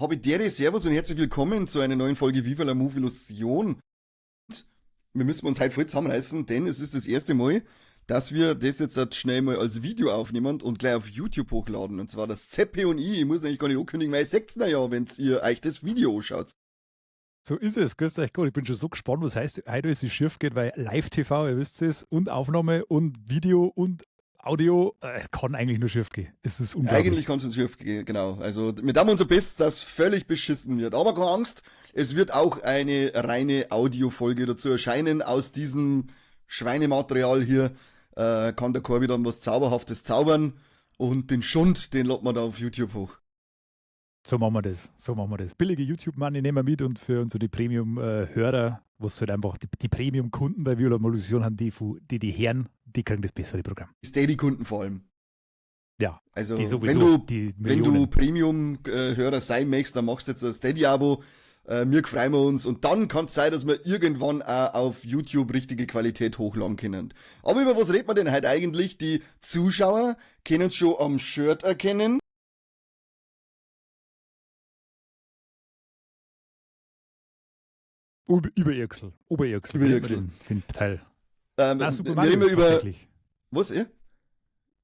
Habitäre, Servus und herzlich willkommen zu einer neuen Folge Viva la Movie Illusion. Wir müssen uns heute voll zusammenreißen, denn es ist das erste Mal, dass wir das jetzt halt schnell mal als Video aufnehmen und gleich auf YouTube hochladen. Und zwar das Zeppe und ich muss eigentlich gar nicht ankündigen, weil ich 16er Jahr, wenn ihr euch das Video anschaut. So ist es, grüß euch Gott. Ich bin schon so gespannt, was heißt, heute alles so schief geht, weil Live-TV, ihr wisst es, und Aufnahme und Video und Audio kann eigentlich nur schief gehen. Es ist unglaublich. Eigentlich kann es uns schief gehen, genau. Also wir tun unser Bestes, dass völlig beschissen wird. Aber keine Angst, es wird auch eine reine Audiofolge dazu erscheinen. Aus diesem Schweinematerial hier kann der Corby dann was Zauberhaftes zaubern und den Schund, den laden wir da auf YouTube hoch. So machen wir das. So machen wir das. Billige YouTube-Money nehmen wir mit und für unsere Premium-Hörer, was halt einfach die Premium-Kunden bei Viola Illusion haben, die Herren, die kriegen das bessere Programm. Steady-Kunden vor allem. Ja, Also die sowieso, wenn du Premium-Hörer sein möchtest, dann machst du jetzt ein Steady-Abo. Wir freuen wir uns und dann kann es sein, dass wir irgendwann auch auf YouTube richtige Qualität hochladen können. Aber über was redet man denn heute eigentlich? Die Zuschauer können es schon am Shirt erkennen. Oberirksel. Oberirksel. Den Teil. wir Super Mario reden über... tatsächlich. Was, ihr?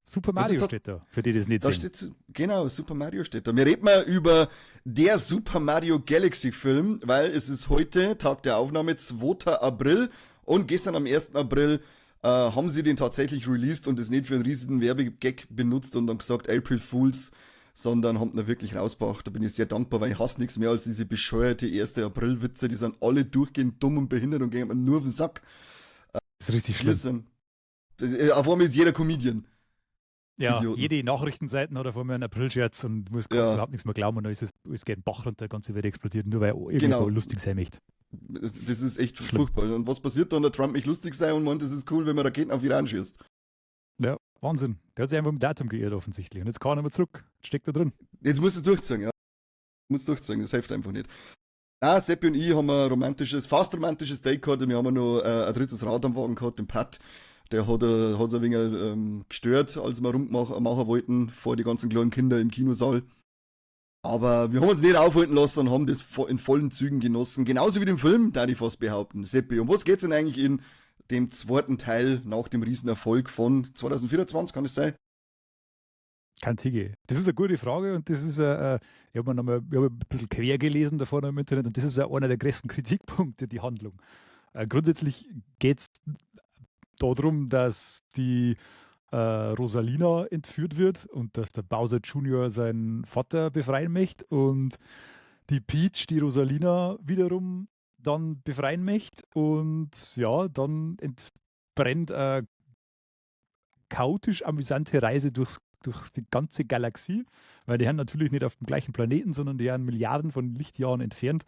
Super Mario steht da, für die das nicht Da sehen. steht, genau, Super Mario steht da. Wir reden mal über der Super Mario Galaxy Film, weil es ist heute, Tag der Aufnahme, 2. April und gestern am 1. April haben sie den tatsächlich released und es nicht für einen riesigen Werbegag benutzt und dann gesagt April Fools, sondern haben ihn wirklich rausgebracht. Da bin ich sehr dankbar, weil ich hasse nichts mehr als diese bescheuerte 1. April-Witze, die sind alle durchgehend dumm und behindert und gehen mir nur auf den Sack. Das ist richtig schlimm. Auf einmal ist jeder Comedian. Ja, Idioten. jede Nachrichtenseiten hat auf einmal einen April-Scherz und muss ganz überhaupt nichts mehr glauben und dann ist es geht den Bach runter, die ganze Welt explodiert, nur weil irgendwo lustig sein möchte. Das ist echt furchtbar. Und was passiert dann, der Trump mich lustig sein und meint, das ist cool, wenn man Raketen auf Iran schießt. Ja, Wahnsinn. Der hat sich einfach im Datum geirrt offensichtlich und jetzt kann er mal zurück. Jetzt steckt er drin. Jetzt musst du durchziehen, ja. Muss durchziehen, das hilft einfach nicht. Seppi und ich haben ein fast romantisches Date gehabt und wir haben noch ein drittes Rad am Wagen gehabt, den Pat. Der hat es ein wenig gestört, als wir rummachen wollten vor die ganzen kleinen Kinder im Kinosaal. Aber wir haben uns nicht aufhalten lassen und haben das in vollen Zügen genossen. Genauso wie den Film, da ich fast behaupten. Seppi, um was geht's denn eigentlich in dem zweiten Teil nach dem Riesenerfolg von 2024, kann es sein? Kein Tige. Das ist eine gute Frage und das ist, ich habe ein bisschen quer gelesen davor im Internet und das ist einer der größten Kritikpunkte, die Handlung. Grundsätzlich geht es darum, dass die Rosalina entführt wird und dass der Bowser Jr. seinen Vater befreien möchte und die Peach, die Rosalina wiederum dann befreien möchte und ja, dann entbrennt eine chaotisch amüsante Reise durch die ganze Galaxie, weil die haben natürlich nicht auf dem gleichen Planeten, sondern die haben Milliarden von Lichtjahren entfernt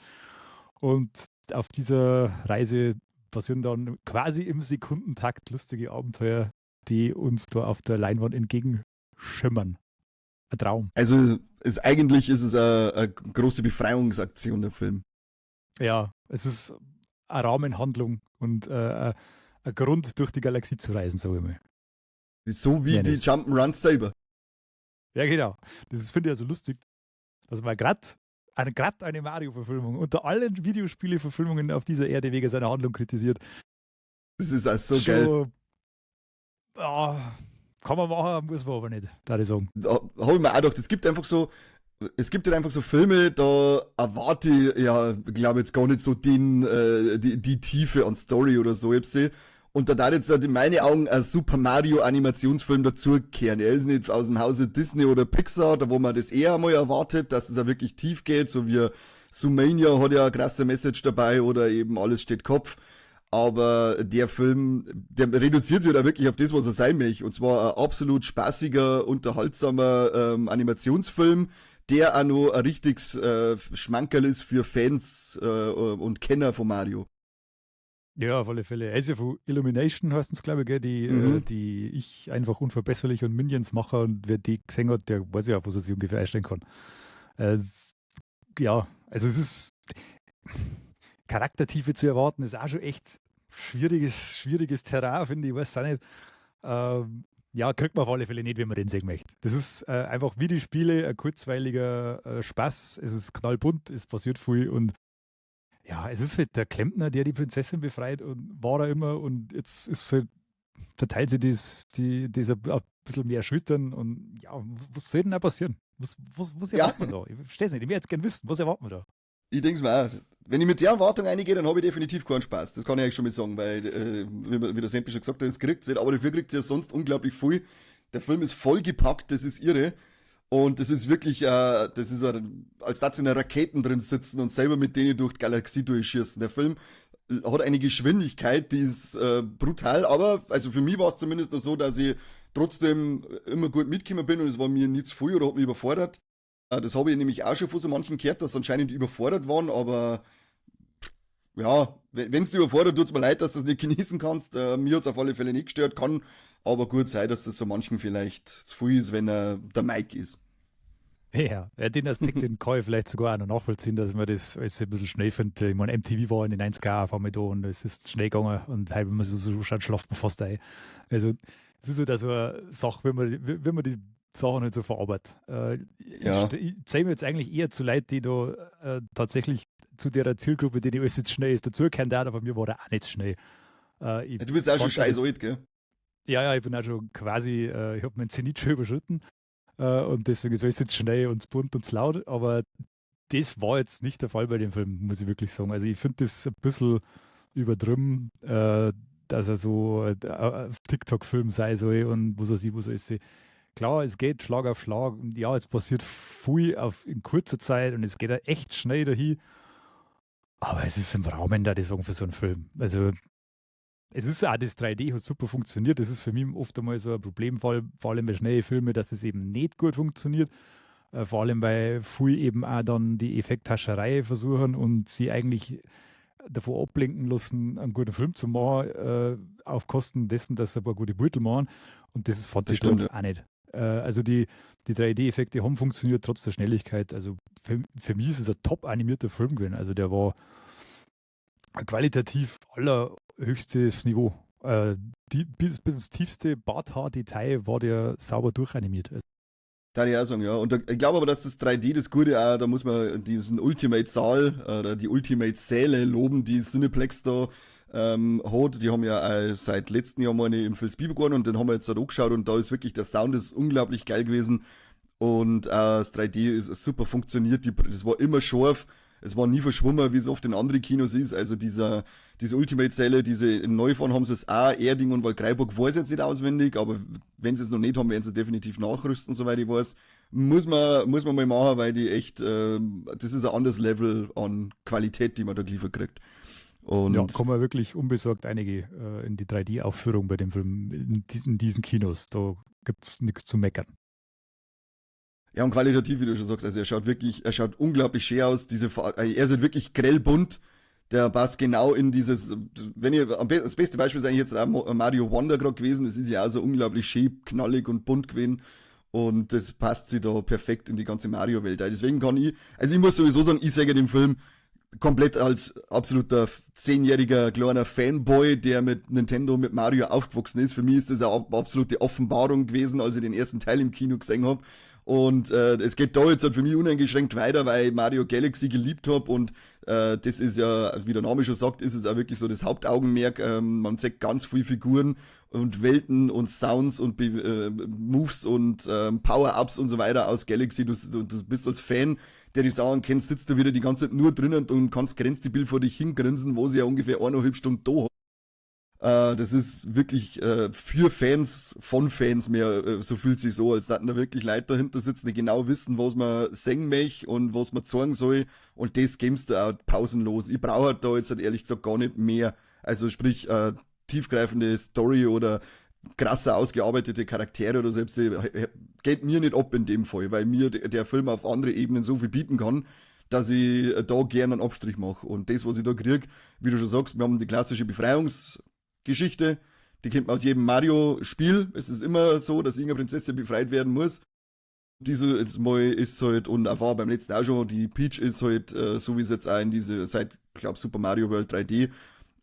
und auf dieser Reise passieren dann quasi im Sekundentakt lustige Abenteuer, die uns da auf der Leinwand entgegenschimmern. Ein Traum. Also eigentlich ist es eine große Befreiungsaktion, der Film. Ja, es ist eine Rahmenhandlung und ein Grund, durch die Galaxie zu reisen, sage ich mal. So wie die Jump'n'Runs selber. Ja, genau. Das finde ich also lustig, dass man gerade eine Mario-Verfilmung unter allen Videospiele-Verfilmungen auf dieser Erde wegen seiner Handlung kritisiert. Das ist also so geil. Ja, kann man machen, muss man aber nicht, da ich sagen. Da habe ich mir auch gedacht, es gibt halt einfach so Filme, da erwarte ich, ja, glaube jetzt gar nicht so die Tiefe an Story oder so. Und da darf jetzt in meinen Augen ein Super Mario Animationsfilm dazukehren. Er ist nicht aus dem Hause Disney oder Pixar, da wo man das eher mal erwartet, dass es da wirklich tief geht, so wie Zoomania hat ja eine krasse Message dabei oder eben Alles steht Kopf. Aber der Film, der reduziert sich da wirklich auf das, was er sein möchte. Und zwar ein absolut spaßiger, unterhaltsamer Animationsfilm, der auch noch ein richtiges Schmankerl ist für Fans und Kenner von Mario. Ja, auf alle Fälle. Er ist ja von Illumination, heißt es, glaube ich, gell? Die ich einfach unverbesserlich und Minions mache und wer die gesehen hat, der weiß ja, was er sich ungefähr einstellen kann. Ja, also es ist Charaktertiefe zu erwarten, ist auch schon echt schwieriges Terrain, finde ich. Ich weiß auch nicht. Ja, kriegt man auf alle Fälle nicht, wenn man den sehen möchte. Das ist einfach wie die Spiele, ein kurzweiliger Spaß. Es ist knallbunt, es passiert viel und ja, es ist halt der Klempner, der die Prinzessin befreit und war er immer und jetzt ist halt, verteilt sich dieser ein bisschen mehr Schultern und ja, was soll denn da passieren? Was Ja, erwartet man da? Ich verstehe es nicht, ich will jetzt gerne wissen, was erwartet man da? ich denke mir auch. Wenn ich mit der Erwartung reingehe, dann habe ich definitiv keinen Spaß. Das kann ich eigentlich schon mal sagen, weil, wie der Sempi schon gesagt hat, es kriegt nicht, aber dafür kriegt sie ja sonst unglaublich viel. Der Film ist vollgepackt, das ist irre. Und das ist wirklich, als dass sie in einer Raketen drin sitzen und selber mit denen durch die Galaxie durchschießen. Der Film hat eine Geschwindigkeit, die ist brutal, aber also für mich war es zumindest so, dass ich trotzdem immer gut mitgekommen bin und es war mir nie zu viel oder hat mich überfordert. Das habe ich nämlich auch schon von so manchen gehört, dass sie anscheinend überfordert waren, aber ja, wenn es dich überfordert, tut es mir leid, dass du es nicht genießen kannst. Mir hat es auf alle Fälle nicht gestört, kann aber gut sein, dass es so manchen vielleicht zu viel ist, wenn er der Mike ist. Ja, den Aspekt, den kann ich vielleicht sogar auch noch nachvollziehen, dass man das alles ein bisschen schnell findet. Ich meine, MTV war in den 90er auf einmal da und es ist schnell gegangen und halt, wenn man so schaut, schlaft man fast ein. Also, es ist halt so eine Sache, wenn man die Sachen halt so verarbeitet. Ja. Ich zähle mir jetzt eigentlich eher zu Leuten, die da tatsächlich zu der Zielgruppe, die alles jetzt schnell ist, dazugehören, aber bei mir war der auch nicht schnell. Ich Du bist auch schon fand das, scheiß alt, gell? ja, ich bin auch schon quasi, ich habe meinen Zenit schon überschritten. Und deswegen ist alles jetzt schnell und bunt und laut, aber das war jetzt nicht der Fall bei dem Film, muss ich wirklich sagen. Also ich finde das ein bisschen übertrieben, dass er so ein TikTok-Film sei soll und was weiß ich. Klar, es geht Schlag auf Schlag und ja, es passiert viel in kurzer Zeit und es geht ja echt schnell dahin, aber es ist im Rahmen da, die sagen, für so einen Film. Also es ist auch das 3D hat super funktioniert. Das ist für mich oft einmal so ein Problemfall, vor allem bei schnellen Filmen, dass es eben nicht gut funktioniert. Vor allem, weil viel eben auch dann die Effekthascherei versuchen und sie eigentlich davor ablenken lassen, einen guten Film zu machen, auf Kosten dessen, dass sie ein paar gute Beutel machen. Und das fand Das ich da stimmt, ja. jetzt auch nicht. Also die 3D-Effekte haben funktioniert trotz der Schnelligkeit. Also für mich ist es ein top animierter Film gewesen. Also der war qualitativ allerhöchstes Niveau. Bis ins tiefste Barthaar-Detail war der sauber durchanimiert. Kann ich auch sagen, ja. Und ich glaube aber, dass das 3D das Gute auch, da muss man diesen Ultimate-Saal oder die Ultimate-Säle loben, die Cineplex da hat. Die haben ja auch seit letztem Jahr mal eine im Vilsbiber begonnen und den haben wir jetzt halt angeschaut und da ist wirklich, der Sound ist unglaublich geil gewesen und das 3D ist super funktioniert, das war immer scharf. Es war nie verschwommen, wie es oft in anderen Kinos ist. Also diese Ultimate-Säle, diese in Neufahren haben sie es auch, Erding und Waldkraiburg weiß ich jetzt nicht auswendig, aber wenn sie es noch nicht haben, werden sie es definitiv nachrüsten, soweit ich weiß. Muss man mal machen, weil die echt, das ist ein anderes Level an Qualität, die man da geliefert kriegt. Ja, Und kommen wir wirklich unbesorgt einige in die 3D-Aufführung bei dem Film in diesen Kinos. Da gibt es nichts zu meckern. ja, und qualitativ, wie du schon sagst, also er schaut unglaublich schön aus. Er ist halt wirklich grell bunt. Der passt genau in dieses, das beste Beispiel ist eigentlich jetzt auch Mario Wonder gerade gewesen. Das ist ja auch so unglaublich schön, knallig und bunt gewesen. Und das passt sich da perfekt in die ganze Mario-Welt. Deswegen also ich muss sowieso sagen, ich sage den Film komplett als absoluter 10-jähriger kleiner Fanboy, der mit Nintendo, mit Mario aufgewachsen ist. Für mich ist das eine absolute Offenbarung gewesen, als ich den ersten Teil im Kino gesehen habe. Und es geht da jetzt halt für mich uneingeschränkt weiter, weil ich Mario Galaxy geliebt habe und das ist ja, wie der Name schon sagt, ist es auch wirklich so das Hauptaugenmerk. Man zeigt ganz viele Figuren und Welten und Sounds und Moves und Power-Ups und so weiter aus Galaxy. Du bist als Fan, der die Sachen kennt, sitzt du wieder die ganze Zeit nur drinnen und kannst grenzdebil vor dich hingrinsen, wo sie ja ungefähr 1,5 Stunden da hat. Das ist wirklich für Fans, von Fans mehr, so fühlt sich so, als dass da wirklich Leute dahinter sitzen, die genau wissen, was man singen möchte und was man zeigen soll. Und das gibst du auch pausenlos. Ich brauche halt da jetzt halt ehrlich gesagt gar nicht mehr. Also sprich, tiefgreifende Story oder krasser ausgearbeitete Charaktere oder selbst geht mir nicht ab in dem Fall, weil mir der Film auf andere Ebenen so viel bieten kann, dass ich da gerne einen Abstrich mache. Und das, was ich da kriege, wie du schon sagst, wir haben die klassische Befreiungsgeschichte, die kennt man aus jedem Mario-Spiel. Es ist immer so, dass irgendeine Prinzessin befreit werden muss. Diese jetzt mal ist halt, und auch war beim letzten auch schon, die Peach ist halt, so wie es jetzt auch in diese, seit, glaube Super Mario World 3D,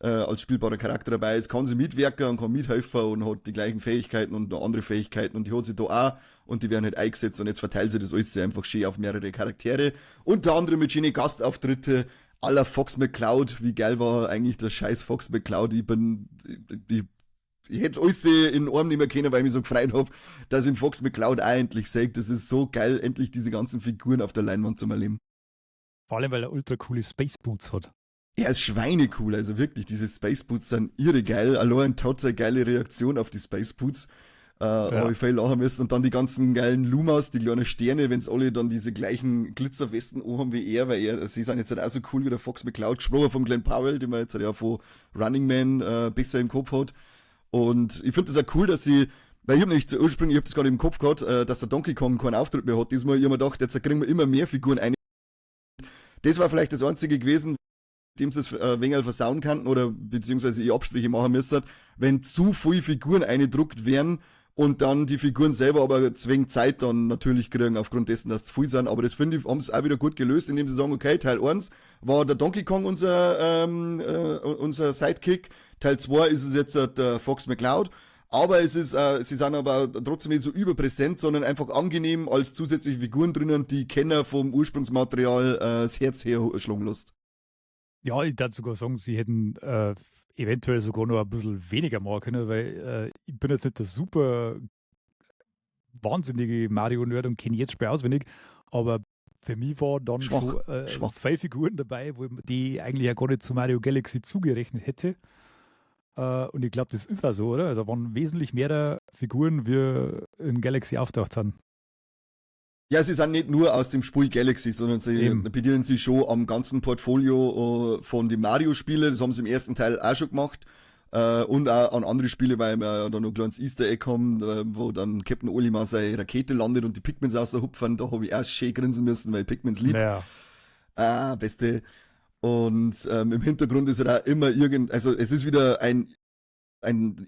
als spielbarer Charakter dabei ist, kann sie mitwirken und kann mithelfen und hat die gleichen Fähigkeiten und noch andere Fähigkeiten und die hat sie da auch und die werden halt eingesetzt und jetzt verteilt sie das alles einfach schön auf mehrere Charaktere. Unter anderem mit schönen Gastauftritte à la Fox McCloud. Wie geil war eigentlich der scheiß Fox McCloud? Ich hätte alles in den Arm nicht mehr können, weil ich mich so gefreut habe, dass ich den Fox McCloud auch endlich sehe. Das ist so geil, endlich diese ganzen Figuren auf der Leinwand zu erleben. Vor allem, weil er ultra coole Space Boots hat. Er ist schweinecool, also wirklich, diese Space Boots sind irre geil. Allein hat eine geile Reaktion auf die Space Boots. Habe ich viel lachen müssen. Und dann die ganzen geilen Lumas, die kleinen Sterne, wenn es alle dann diese gleichen Glitzerwesten haben wie er, weil sie sind jetzt halt auch so cool wie der Fox McCloud, gesprochen von Glenn Powell, den man jetzt halt ja von Running Man besser im Kopf hat. Und ich finde das auch cool, dass sie, weil ich habe nämlich ursprünglich, ich habe das gar nicht im Kopf gehabt, dass der Donkey Kong keinen Auftritt mehr hat. Diesmal, ich habe mir gedacht, jetzt kriegen wir immer mehr Figuren ein. Das war vielleicht das Einzige gewesen, dem sie es ein wenig versauen könnten oder beziehungsweise ich Abstriche machen müssen, wenn zu viele Figuren eingedruckt werden und dann die Figuren selber aber zwingend Zeit dann natürlich kriegen, aufgrund dessen, dass es zu viel sind. Aber das finde ich, haben sie auch wieder gut gelöst, indem sie sagen, okay, Teil 1 war der Donkey Kong unser Sidekick, Teil 2 ist es jetzt der Fox McCloud. Aber es ist, sie sind aber trotzdem nicht so überpräsent, sondern einfach angenehm als zusätzliche Figuren drinnen, die Kenner vom Ursprungsmaterial das Herz herschlagen lässt. Ja, ich würde sogar sagen, sie hätten eventuell sogar noch ein bisschen weniger machen können, weil ich bin jetzt nicht der super wahnsinnige Mario-Nerd und kenne jetzt Spiel auswendig, aber für mich war dann schon viele Figuren dabei, die ich eigentlich ja gar nicht zu Mario Galaxy zugerechnet hätte. Und ich glaube, das ist auch so, oder? Da waren wesentlich mehr Figuren, wie in Galaxy auftaucht haben. Ja, sie sind nicht nur aus dem Spiel Galaxy, sondern sie bedienen sich schon am ganzen Portfolio von den Mario-Spielen. Das haben sie im ersten Teil auch schon gemacht. Und auch an andere Spiele, weil wir da noch ein kleines Easter Egg haben, wo dann Captain Olimar seine Rakete landet und die Pikmins aus der Hupfern. Da habe ich auch schön grinsen müssen, weil Pikmins lieb. Ja. Beste. Und im Hintergrund ist ja auch immer also es ist wieder ein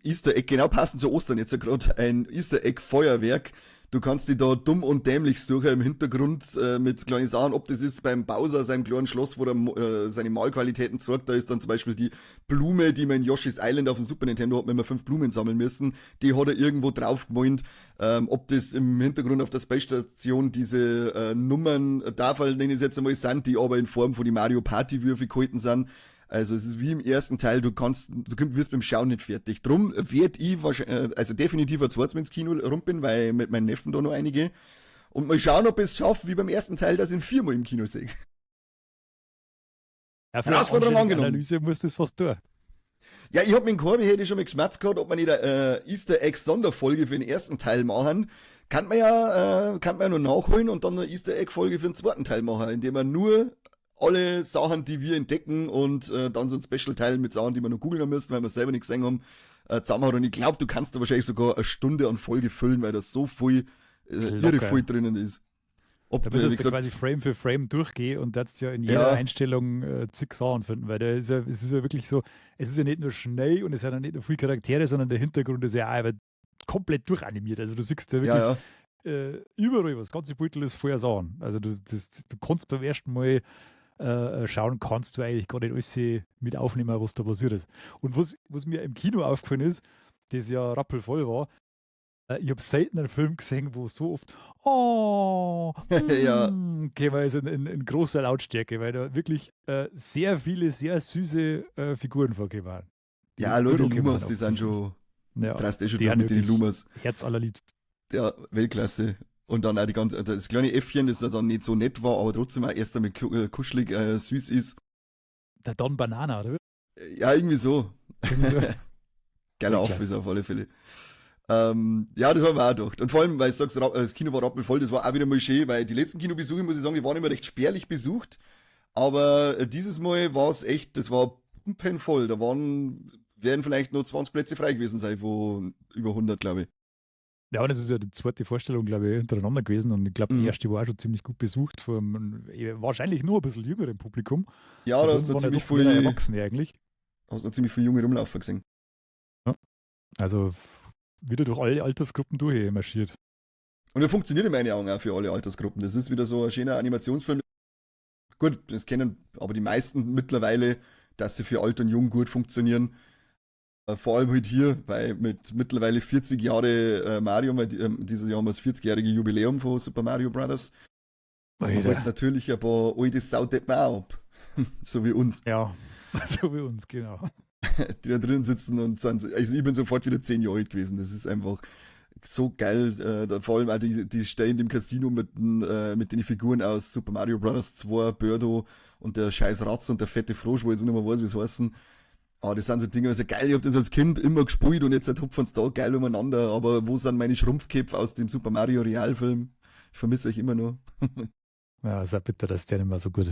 Easter Egg, genau passend zu Ostern jetzt gerade, ein Easter Egg Feuerwerk. Du kannst dich da dumm und dämlich suchen im Hintergrund mit kleinen Sachen, ob das ist beim Bowser, seinem kleinen Schloss, wo er seine Malqualitäten zeigt. Da ist dann zum Beispiel die Blume, die man in Yoshi's Island auf dem Super Nintendo hat, wenn wir 5 Blumen sammeln müssen. Die hat er irgendwo drauf gemalt. Ob das im Hintergrund auf der Space Station diese Nummern, nenne ich es jetzt einmal, sind, die aber in Form von die Mario Party Würfel gehalten sind. Also es ist wie im ersten Teil, du wirst beim Schauen nicht fertig. Drum werd ich wahrscheinlich, also definitiv ein zweites Mal ins Kino rum bin, weil mit meinen Neffen da noch einige. Und mal schauen, ob ich es schaffe, wie beim ersten Teil, dass ich ihn 4-mal im Kino sehe. Ja, für Herausforderung angenommen. Analyse musst du es fast tun. Ja, ich hab mit dem Korbi hätte schon mal geschmerzt gehabt, ob man nicht eine Easter Egg Sonderfolge für den ersten Teil machen. Kann man ja noch nachholen und dann eine Easter Egg Folge für den zweiten Teil machen, indem man nur alle Sachen, die wir entdecken und dann so ein Special-Teil mit Sachen, die wir noch googeln müssen, weil wir selber nicht gesehen haben, zusammenhauen. Und ich glaube, du kannst da wahrscheinlich sogar eine Stunde an Folge füllen, weil da so viel irre viel drinnen ist. Da müsstest du quasi Frame für Frame durchgehen und darfst ja in jeder Einstellung zig Sachen finden, weil es ist ja wirklich so, es ist ja nicht nur schnell und es sind ja nicht nur viele Charaktere, sondern der Hintergrund ist ja auch komplett durchanimiert. Also du siehst ja wirklich überall was, das ganze Beutel ist vorher Sachen. Also du kannst beim ersten Mal schauen, kannst du eigentlich gar nicht alles mit aufnehmen, was da passiert ist. Und was mir im Kino aufgefallen ist, das ja rappelvoll war, ich habe selten einen Film gesehen, wo so oft okay, also in großer Lautstärke, weil da wirklich sehr viele, sehr süße Figuren vorgegeben waren. Ja, Leute, die Lumas, die sind schon drastisch schon mit den Lumas. Herz allerliebst. Ja, Weltklasse. Und dann auch das kleine Äffchen, das ja dann nicht so nett war, aber trotzdem auch erst einmal kuschelig süß ist. Der Don Banana, oder? Ja, irgendwie so. Geiler Aufriss auf alle Fälle. Das haben wir auch gedacht. Und vor allem, weil du sagst, das Kino war rappelvoll, das war auch wieder mal schön, weil die letzten Kinobesuche, muss ich sagen, die waren immer recht spärlich besucht. Aber dieses Mal war es echt, das war pumpenvoll. Da werden vielleicht nur 20 Plätze frei gewesen sein, von über 100, glaube ich. Ja, und das ist ja die zweite Vorstellung, glaube ich, hintereinander gewesen. Und ich glaube, die erste war auch schon ziemlich gut besucht, vom wahrscheinlich nur ein bisschen jüngerem Publikum. Ja, da hast du noch ziemlich viele Erwachsene eigentlich. Hast du noch ziemlich viele junge Rumlaufer gesehen. Ja. Also wieder durch alle Altersgruppen durchmarschiert. Und er funktioniert in meinen Augen auch für alle Altersgruppen. Das ist wieder so ein schöner Animationsfilm. Gut, das kennen aber die meisten mittlerweile, dass sie für alt und jung gut funktionieren. Vor allem halt hier, weil mit mittlerweile 40 Jahre Mario, weil dieses Jahr haben wir das 40-jährige Jubiläum von Super Mario Bros. Da reißt natürlich ein paar alte Saudeppen auch ab. So wie uns. Ja, so wie uns, genau. Die da drin sitzen und sind, also ich bin sofort wieder 10 Jahre alt gewesen. Das ist einfach so geil. Vor allem auch die Stellen im Casino mit den Figuren aus Super Mario Bros. 2, Birdo und der scheiß Ratz und der fette Frosch, wo ich jetzt nicht mehr weiß, wie es heißen. Aber das sind so Dinge, also geil, ich hab das als Kind immer gespielt und jetzt hupfen sie da geil umeinander. Aber wo sind meine Schrumpfköpfe aus dem Super Mario Realfilm? Ich vermisse euch immer noch. Ja, ist ja bitter, dass der nicht mehr so gut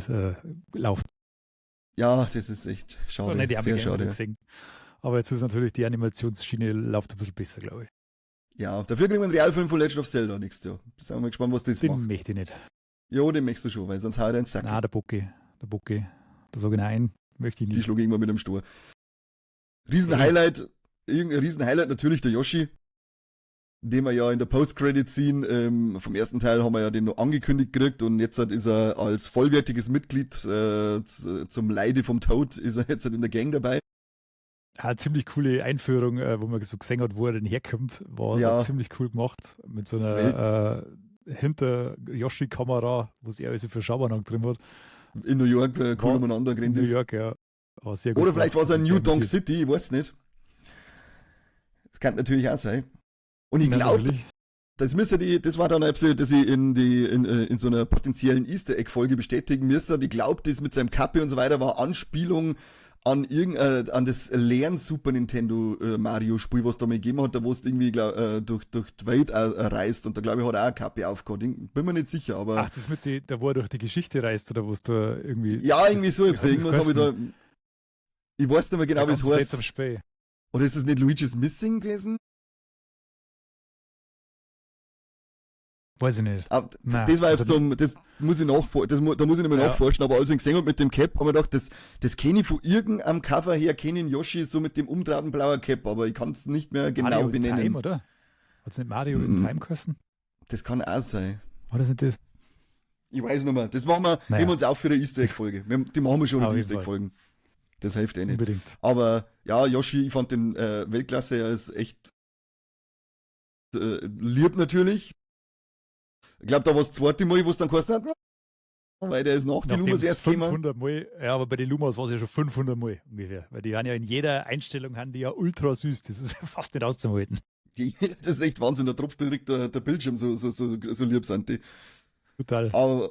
läuft. Ja, das ist echt schade. So, die haben sehr wir schade. gesehen. Aber jetzt ist natürlich die Animationsschiene läuft ein bisschen besser, glaube ich. Ja, dafür kriegen wir einen Realfilm von Legend of Zelda nächstes Jahr. Sind wir mal gespannt, was das Den macht. möchte ich nicht. Ja, den möchtest du schon, weil sonst haut er ins Sack. Nein, der Bucki. Da sage ich nein, möchte ich Die nicht. schlug ich irgendwann mit dem Stor. Riesenhighlight natürlich der Yoshi, den wir ja in der Post-Credit-Scene vom ersten Teil haben wir ja den noch angekündigt gekriegt und jetzt ist er als vollwertiges Mitglied zum Leide vom Tod ist er jetzt in der Gang dabei. Ja, ziemlich coole Einführung, wo man so gesehen hat, wo er denn herkommt. War ziemlich cool gemacht. Mit so einer Hinter-Yoshi-Kamera, wo es eher also für Schabernack drin hat. In New York, cool umeinander gerannt ist. New York, ja. War sehr gut Oder vielleicht war es gemacht. ein New Donk City, ich weiß nicht. Das kann natürlich auch sein. Und ich glaube, das war dann ein bisschen, dass ich in so einer potenziellen Easter Egg-Folge bestätigen müsste. Ich glaube, das mit seinem Kappe und so weiter war Anspielung an das leeren Super Nintendo Mario-Spiel, was da mal gegeben hat, da wo es irgendwie durch die Welt reist und da glaube ich hat er auch eine Kappe aufgehört. Bin mir nicht sicher, aber. Ach, das mit da wo er durch die Geschichte reist oder wo es da irgendwie. Ja, irgendwie so, irgendwas habe ich da. Ich weiß nicht mehr genau, wie es heißt. Oder ist das nicht Luigi's Missing gewesen? Weiß ich nicht. Das war jetzt das muss ich da muss ich nicht mehr nachforschen, aber als ich ihn gesehen habe mit dem Cap, habe ich gedacht, das kenne ich von irgendeinem Cover her, kenne ich Yoshi so mit dem umdrahten blauen Cap, aber ich kann es nicht mehr genau Mario benennen. In Time, oder? Hat es nicht Mario in Time kosten? Das kann auch sein. Oder sind das? Ich weiß nicht mehr. Das machen wir, nehmen wir uns auf für eine Easter Egg-Folge. Die machen wir schon in die Easter Egg-Folgen. Das hilft eh nicht. Unbedingt. Aber ja, Yoshi, ich fand den Weltklasse, er ist echt lieb natürlich. Ich glaube, da war das zweite Mal, wo es dann gekostet hat, weil der ist nach die Lumas erst gekommen. 500 Mal, ja, aber bei den Lumas war es ja schon 500 Mal ungefähr, weil die haben ja in jeder Einstellung haben die ja ultra süß, das ist fast nicht auszuhalten. Das ist echt Wahnsinn, da tropft direkt der Bildschirm, so lieb sind die. Total. Aber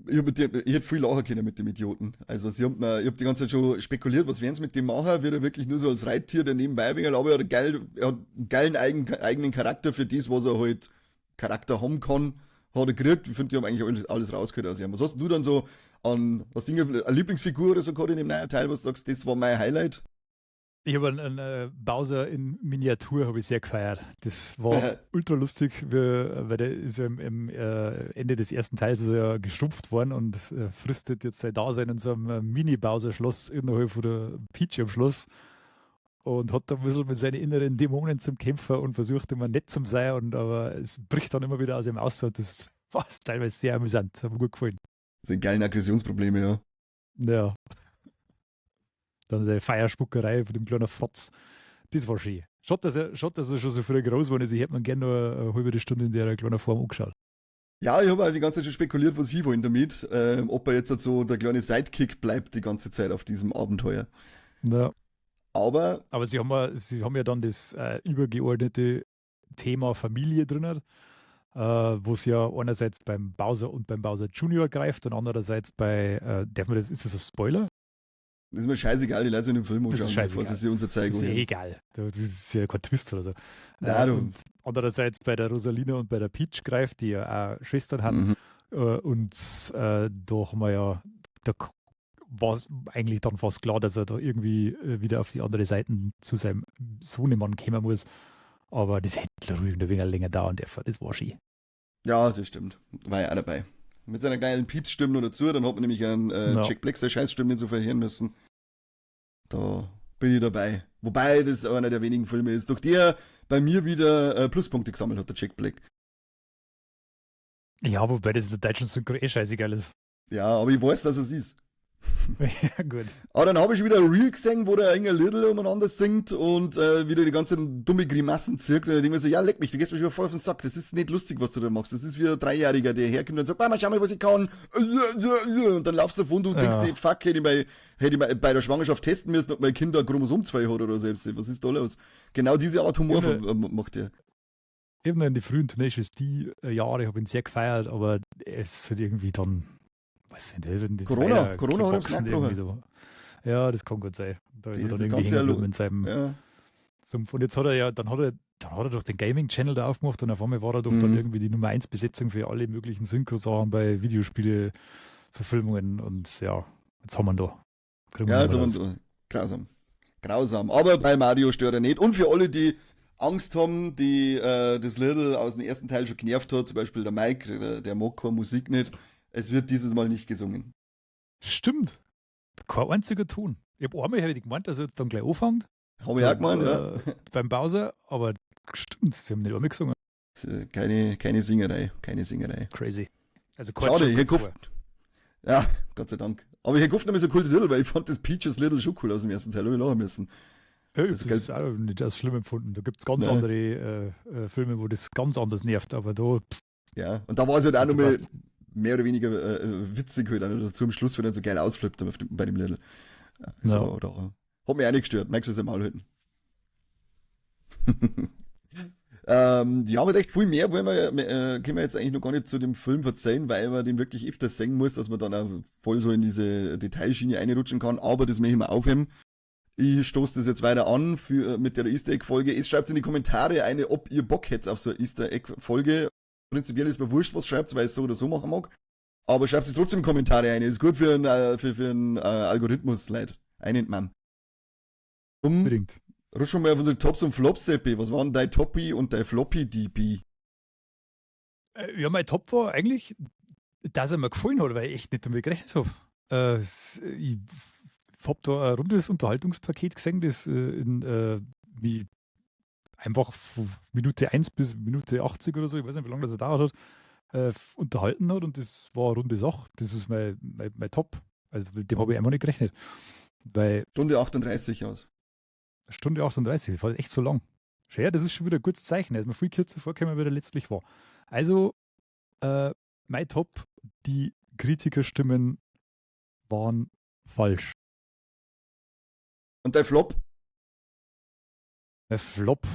ich hätte viel lachen können mit dem Idioten. Also ich hab die ganze Zeit schon spekuliert, was werden sie mit dem machen? Wird er wirklich nur so als Reittier daneben beibehalten? Aber er hat einen geilen eigenen Charakter für das, was er halt Charakter haben kann. Hat er gekriegt. Ich finde, die haben eigentlich alles rausgehört aus ihm. Was hast du dann so an, eine Lieblingsfigur oder so gerade in dem neuen Teil, was du sagst, das war mein Highlight? Ich habe einen Bowser in Miniatur habe ich sehr gefeiert. Das war ultra lustig, weil der ist ja im Ende des ersten Teils ist er ja geschrumpft worden und fristet jetzt sein Dasein in so einem Mini-Bowser-Schloss innerhalb von der Peach am Schloss und hat da ein bisschen mit seinen inneren Dämonen zum Kämpfer und versucht immer nett zu sein, aber es bricht dann immer wieder aus ihm aus und das war teilweise sehr amüsant. Das hat mir gut gefallen. Das sind geile Aggressionsprobleme, ja. Ja. Dann seine Feierspuckerei von dem kleinen Fotz. Das war schön. Schaut, dass er schon so früh groß geworden ist. Ich hätte mir gerne noch eine halbe Stunde in der kleinen Form angeschaut. Ja, ich habe auch die ganze Zeit schon spekuliert, was sie wollen damit. Ob er jetzt halt so der kleine Sidekick bleibt die ganze Zeit auf diesem Abenteuer. Ja. Aber sie haben ja dann das übergeordnete Thema Familie drin, wo es ja einerseits beim Bowser und beim Bowser Junior greift und andererseits bei, ist das ein Spoiler? Das ist mir scheißegal, die Leute sollen den Film anschauen, bevor sie uns zeigen. Das ist egal. Das ist ja kein Twist oder so. Nein, und andererseits bei der Rosalina und bei der Peach greift, die ja auch Schwestern haben. Und da haben wir ja, da war es eigentlich dann fast klar, dass er da irgendwie wieder auf die andere Seite zu seinem Sohnemann kommen muss. Aber das hätte ruhig ein wenig länger dauern dürfen. Das war schön. Ja, das stimmt. War ja auch dabei. Mit seiner kleinen Peach-Stimme noch dazu, dann hat man nämlich einen Jack Black seine Scheißstimme nicht so verheeren müssen. Da bin ich dabei. Wobei das einer der wenigen Filme ist, durch die er bei mir wieder Pluspunkte gesammelt hat, der Jack Black. Ja, wobei das in der deutschen Synchro scheißegal ist. Ja, aber ich weiß, dass es ist. Ja, gut. Aber dann habe ich wieder ein Reel gesehen, wo der Inge Little umeinander singt und wieder die ganzen dumme Grimassen zirkt. Und ich denke mir so, ja, leck mich, du gehst mir schon wieder voll auf den Sack. Das ist nicht lustig, was du da machst. Das ist wie ein Dreijähriger, der herkommt und sagt, Mama, schau mal, was ich kann. Und dann laufst du davon, du denkst dir, fuck, hätte ich bei der Schwangerschaft testen müssen, ob mein Kind ein Chromosom 2 hat oder selbst. Was ist da los? Genau diese Art Humor macht er. Eben in die frühen Tenacious D-Jahre habe ich ihn sehr gefeiert, aber es ist halt irgendwie dann, weiß nicht, das sind Corona hat gewachsen ihm irgendwie so. Ja, das kann gut sein. Da ist er dann das irgendwie ganze hängen geblieben in seinem Ja. Sumpf. Und jetzt hat er ja, dann hat er doch den Gaming-Channel da aufgemacht und auf einmal war er doch dann irgendwie die Nummer 1 Besetzung für alle möglichen Synchro-Sachen bei Videospiele-Verfilmungen und ja, jetzt haben wir ihn da. Ja, also grausam. Aber bei Mario stört er nicht. Und für alle, die Angst haben, die das Little aus dem ersten Teil schon genervt hat, zum Beispiel der Mike, der mag keine Musik nicht, es wird dieses Mal nicht gesungen. Stimmt. Kein einziger Ton. Ich habe einmal gemeint, dass er jetzt dann gleich anfängt. Habe ich auch gemeint, ja. Beim Bowser, aber stimmt, sie haben nicht einmal gesungen. Keine Singerei. Crazy. Also schade, ich hätte gehofft. Ja, Gott sei Dank. Aber ich hätte gehofft, nämlich so cooles Little, weil ich fand das Peaches Little schon cool aus dem ersten Teil, habe ich lachen müssen. Hey, das ist auch nicht als schlimm empfunden. Da gibt es ganz andere Filme, wo das ganz anders nervt, aber da. Ja, und da war es halt auch nochmal mehr oder weniger witzig halt dazu am Schluss, wenn er so geil ausflippt bei dem Little. Also, hat mich auch nicht gestört. Magst du es im Maul halten? Ja, aber recht viel mehr können wir jetzt eigentlich noch gar nicht zu dem Film verzeihen, weil man den wirklich öfters sehen muss, dass man dann auch voll so in diese Detailschiene einrutschen kann, aber das möchte ich mal aufheben. Ich stoße das jetzt weiter an mit der Easter Egg-Folge. Es schreibt in die Kommentare ob ihr Bock hättet auf so eine Easter Egg-Folge. Prinzipiell ist mir wurscht, was schreibt, weil ich es so oder so machen mag. Aber schreibt es trotzdem in die Kommentare ein. Ist gut für einen Algorithmus, Leute. Einen Unbedingt. Rutschen wir mal auf unsere Tops und Flops, Seppi. Was waren dein Toppy und dein Floppy, DB? Ja, mein Top war eigentlich, dass er mir gefallen hat, weil ich echt nicht damit gerechnet habe. Ich habe da ein rundes Unterhaltungspaket gesehen, das wie einfach von Minute 1 bis Minute 80 oder so, ich weiß nicht, wie lange das dauert hat, unterhalten hat und das war eine runde Sache. Das ist mein Top. Also mit dem habe ich einfach nicht gerechnet. Weil Stunde 38 aus. Stunde 38, das war echt so lang. Schön, das ist schon wieder ein gutes Zeichen. Er ist mir viel kürzer vorgekommen, wie er letztlich war. Also, mein Top, die Kritikerstimmen waren falsch. Und dein Flop? Mein Flop,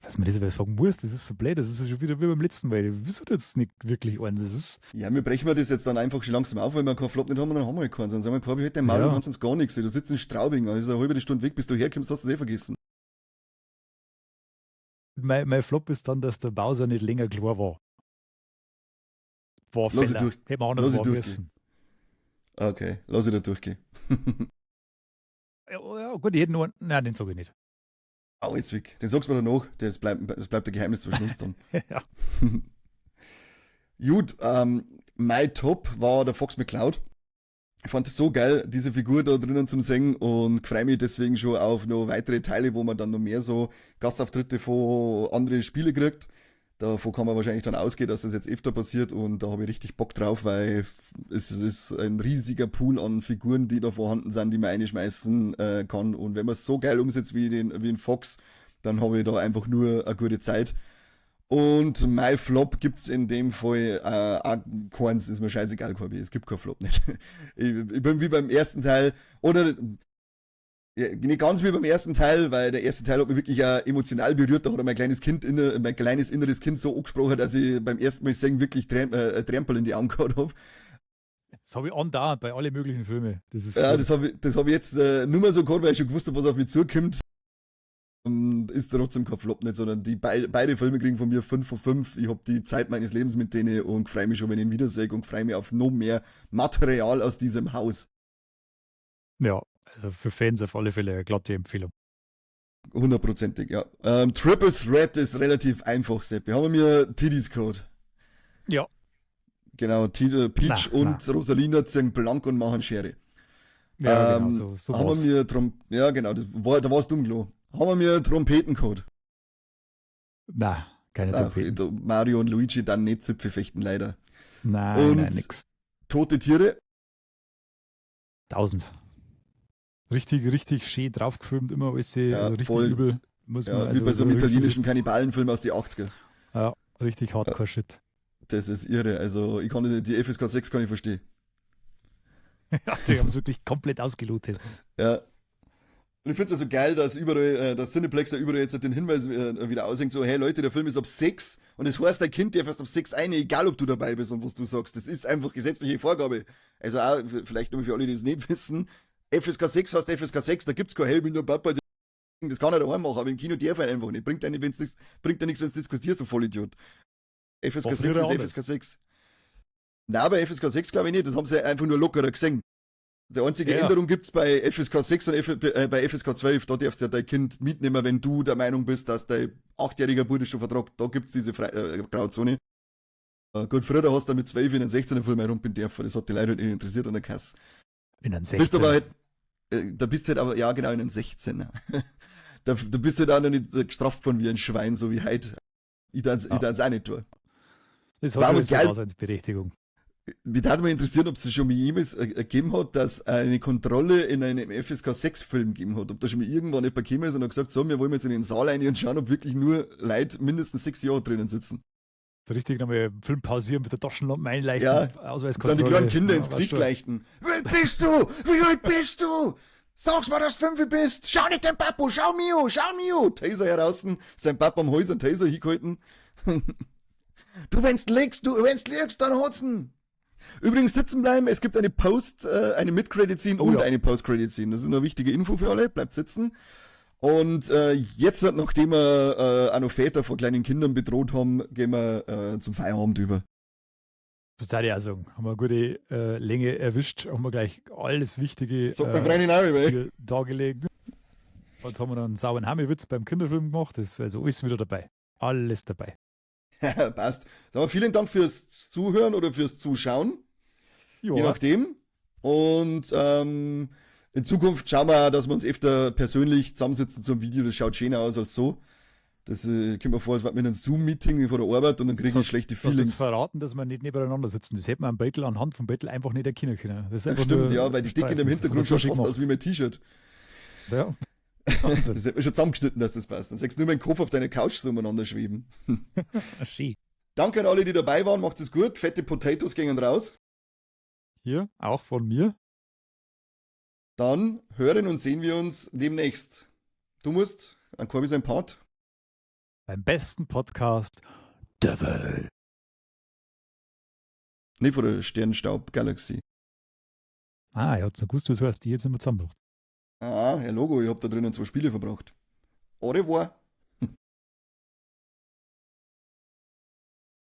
dass man das aber sagen muss, das ist so blöd, das ist schon wieder wie beim letzten Mal. Ich wüsste jetzt nicht wirklich einen. Das ist Ja, wir brechen das jetzt dann einfach schon langsam auf, weil wir keinen Flop nicht haben, dann haben wir halt keinen. Dann sagen wir, Corby, halt dein Maul, du kannst uns gar nichts sehen. Du sitzt in Straubing, also eine halbe Stunde weg, bis du herkommst, hast du es eh vergessen. mein Flop ist dann, dass der Bowser nicht länger klar war. War Lass ich Fehler. durch. Hätten wir anders Lass ich machen durchgehen. müssen. Okay, lass ich da durchgehen. Ja, gut, ich hätte nur. Nein, den sage ich nicht. Au, jetzt weg. Den sagst du mir danach. Das bleibt ein Geheimnis zwischen uns dann. Ja. Gut, mein Top war der Fox McCloud. Ich fand es so geil, diese Figur da drinnen zum Singen und freue mich deswegen schon auf noch weitere Teile, wo man dann noch mehr so Gastauftritte von anderen Spielen kriegt. Davon kann man wahrscheinlich dann ausgehen, dass das jetzt öfter passiert und da habe ich richtig Bock drauf, weil es ist ein riesiger Pool an Figuren, die da vorhanden sind, die man einschmeißen kann und wenn man es so geil umsetzt wie ein Fox, dann habe ich da einfach nur eine gute Zeit. Und mein Flop gibt's in dem Fall auch keins, ist mir scheißegal, Corby, es gibt keinen Flop nicht. Ich bin wie beim ersten Teil, oder ja, nicht ganz wie beim ersten Teil, weil der erste Teil hat mich wirklich emotional berührt, da hat mein kleines inneres Kind so angesprochen, dass ich beim ersten Mal singen wirklich Trempel in die Augen gehabt habe. Das habe ich andauernd bei allen möglichen Filmen. Das ist Ja, das hab ich jetzt nur mal so gehabt, weil ich schon gewusst habe, was auf mich zukommt. Ist trotzdem kein Flop nicht, sondern beide Filme kriegen von mir 5 von 5. Ich habe die Zeit meines Lebens mit denen und freue mich schon, wenn ich ihn wiedersehe und freue mich auf noch mehr Material aus diesem Haus. Ja, also für Fans auf alle Fälle eine glatte Empfehlung. 100%ig, ja. Triple Threat ist relativ einfach, Sepp. Wir haben mir Tiddy's Code. Ja. Genau, Peach und Rosalina ziehen blank und machen Schere. Ja, genau, so haben wir ja, genau, da war's dumm, klar. Haben wir Trompetencode? Nein, keine Trompeten. Mario und Luigi dann nicht Zipfel fechten, leider. Nein, nix. Tote Tiere? 1000. Richtig schön drauf gefilmt, immer alles also richtig voll. übel. Muss man, Ja, wie also bei so einem richtig- italienischen Kannibalenfilm aus die 80er. Ja, richtig Hardcore-Shit. Das ist irre. Also ich kann die FSK 6 kann ich verstehen. Ja, die haben es wirklich komplett ausgelotet. Ja. Und ich finde es also geil, dass überall, dass Cineplex da überall jetzt den Hinweis wieder aushängt, so, hey Leute, der Film ist ab 6 und das heißt, dein Kind darf erst ab 6 ein, egal ob du dabei bist und was du sagst. Das ist einfach gesetzliche Vorgabe. Also auch, vielleicht nur für alle, die es nicht wissen, FSK 6 heißt FSK 6, da gibt's kein Hey, bin der Papa, das kann er daheim machen, aber im Kino darf er einfach nicht. Bringt ja nichts, wenn du diskutierst, so Vollidiot. FSK War 6 früher ist anders. FSK 6. Na, bei FSK 6 glaube ich nicht, das haben sie einfach nur lockerer gesehen. Die einzige Ja. Änderung gibt's bei FSK 6 und bei FSK 12. Da darfst du ja dein Kind mitnehmen, wenn du der Meinung bist, dass dein 8-jähriger Bruder schon vertragt. Da gibt's diese Grauzone. Gut, früher hast du mit 12 in einen 16er Film herumgehen dürfen. Das hat die Leute halt nicht interessiert an der Kasse. In einem 16. Bist aber halt, da bist du halt aber, ja genau, in einen 16er. Da bist du halt auch noch nicht gestraft von wie ein Schwein, so wie heute. Ich darf's auch nicht tun. Das war hat aber schon geil. eine Daseinsberechtigung. Mich würde mal interessieren, ob es schon mal jemals gegeben hat, dass eine Kontrolle in einem FSK 6 Film gegeben hat. Ob da schon mal irgendwann jemand gekommen ist und hat gesagt, so, wir wollen jetzt in den Saal rein und schauen, ob wirklich nur Leute mindestens 6 Jahre drinnen sitzen. So richtig nochmal Film pausieren mit der Taschenlampe einleichen, Ja, Dann Ausweiskontrolle. die kleinen Kinder ins Ja, Gesicht weißt du. leichten. Wie alt bist du? Wie alt bist du? Sag's mal, dass du 5 bist. Schau nicht den Papo, schau Mio. Taser heraus, sein Papa am Hals und Taser hingehalten. Du, wenn's liegst, dann hat's ihn. Übrigens sitzen bleiben, es gibt eine Mid-Credit-Scene und ja. eine Post-Credit-Scene. Das ist eine wichtige Info für alle, bleibt sitzen. Und jetzt, nachdem wir auch noch Väter vor kleinen Kindern bedroht haben, gehen wir zum Feierabend über. Total, ja, sagen. Haben wir eine gute Länge erwischt, haben wir gleich alles Wichtige Sagt mein Freund auch immer. hier dargelegt. Und haben wir dann einen sauren Hammelwitz beim Kinderfilm gemacht. Das ist also alles wieder dabei. Alles dabei. Passt. Sag mal, vielen Dank fürs Zuhören oder fürs Zuschauen. Ja, Je nachdem. Und in Zukunft schauen wir, dass wir uns öfter persönlich zusammensitzen zum Video. Das schaut schöner aus als so. Das kommt mir vor, als wäre mit einem Zoom-Meeting vor der Arbeit und dann kriege ich schlechte du hast uns Feelings. verraten, dass wir nicht nebeneinander sitzen. Das hätte man am Bettel anhand vom Bettel einfach nicht erkennen können. Das ist Ja, einfach stimmt, nur ja, weil die Dicke in dem Streifen. Hintergrund Das hat er schaut so fast schön aus wie mein T-Shirt. gemacht. Ja. Wahnsinn. Das hätte mir schon zusammengeschnitten, dass das passt. Dann sagst du nur meinen Kopf auf deiner Couch so umeinander schweben. Schön. Danke an alle, die dabei waren. Macht es gut. Fette Potatoes gingen raus. Hier, auch von mir. Dann hören und sehen wir uns demnächst. Du musst an Corby sein Part. Beim besten Podcast der Welt. Nicht von der Sternstaub-Galaxie. Ah, er hat so gewusst, was heißt, die jetzt nicht mehr zusammenbracht. Ah, Herr Logo, ich hab da drinnen 2 Spiele verbracht. Au revoir.